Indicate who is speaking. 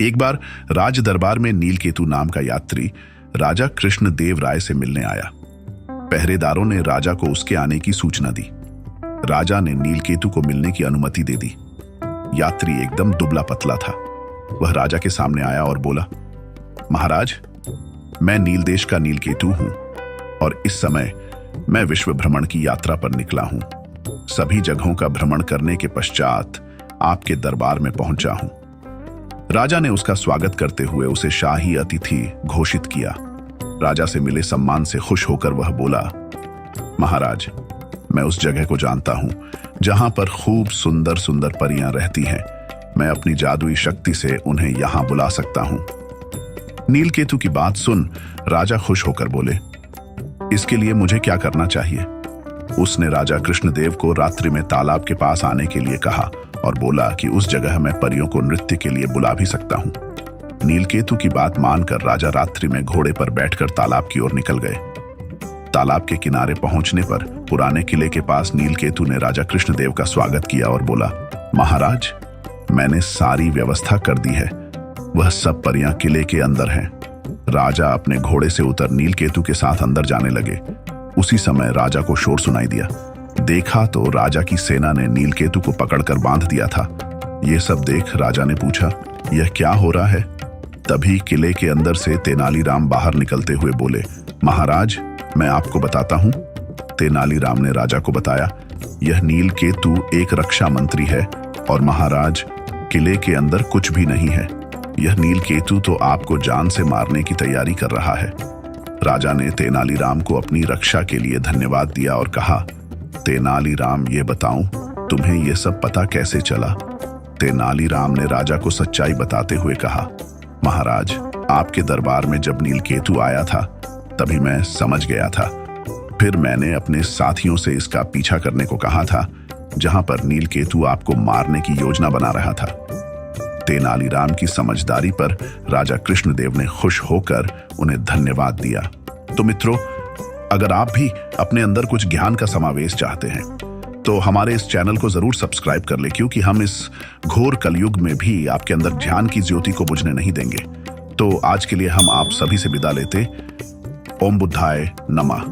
Speaker 1: एक बार राज दरबार में नीलकेतु नाम का यात्री राजा कृष्णदेव राय से मिलने आया। पहरेदारों ने राजा को उसके आने की सूचना दी। राजा ने नीलकेतु को मिलने की अनुमति दे दी। यात्री एकदम दुबला पतला था। वह राजा के सामने आया और बोला, महाराज, मैं नील देश का नीलकेतु हूं और इस समय मैं विश्व भ्रमण की यात्रा पर निकला हूं। सभी जगहों का भ्रमण करने के पश्चात आपके दरबार में पहुंचा हूं। राजा ने उसका स्वागत करते हुए उसे शाही अतिथि घोषित किया। राजा से मिले सम्मान से खुश होकर वह बोला, महाराज, मैं उस जगह को जानता हूं जहां पर खूब सुंदर सुंदर परियां रहती हैं। मैं अपनी जादुई शक्ति से उन्हें यहां बुला सकता हूं। नीलकेतु की बात सुन राजा खुश होकर बोले, इसके लिए मुझे क्या करना चाहिए? उसने राजा कृष्णदेव को रात्रि में तालाब के पास आने के लिए कहा और बोला कि उस जगह मैं परियों को नृत्य के लिए बुला भी सकता हूं। नीलकेतु की बात मानकर राजा रात्रि में घोड़े पर बैठकर तालाब की ओर निकल गए। तालाब के किनारे पहुंचने पर पुराने किले के पास नीलकेतु ने राजा कृष्णदेव का स्वागत किया और बोला, महाराज, मैंने सारी व्यवस्था कर दी है। वह सब परियां किले के अंदर हैं। राजा अपने घोड़े से उतर नीलकेतु के साथ अंदर जाने लगे। उसी समय राजा को शोर सुनाई दिया। देखा तो राजा की सेना ने नीलकेतु को पकड़कर बांध दिया था। ये सब देख राजा ने पूछा, यह क्या हो रहा है? तभी किले के अंदर से तेनालीराम बाहर निकलते हुए बोले, महाराज, मैं आपको बताता हूं। तेनालीराम ने राजा को बताया, यह नीलकेतु एक रक्षा मंत्री है और महाराज, किले के अंदर कुछ भी नहीं है। यह नीलकेतु तो आपको जान से मारने की तैयारी कर रहा है। राजा ने तेनालीराम को अपनी रक्षा के लिए धन्यवाद दिया और कहा, तेनालीराम, ये बताऊं, तुम्हें यह सब पता कैसे चला? तेनालीराम ने राजा को सच्चाई बताते हुए कहा, महाराज, आपके दरबार में जब नीलकेतु आया था तभी मैं समझ गया था। फिर मैंने अपने साथियों से इसका पीछा करने को कहा था जहां पर नीलकेतु आपको मारने की योजना बना रहा था। तेनालीराम की समझदारी पर राजा कृष्णदेव ने खुश होकर उन्हें धन्यवाद दिया। तो मित्रों, अगर आप भी अपने अंदर कुछ ज्ञान का समावेश चाहते हैं तो हमारे इस चैनल को जरूर सब्सक्राइब कर ले, क्योंकि हम इस घोर कलयुग में भी आपके अंदर ज्ञान की ज्योति को बुझने नहीं देंगे। तो आज के लिए हम आप सभी से विदा लेते। ओम बुद्धाय नमः।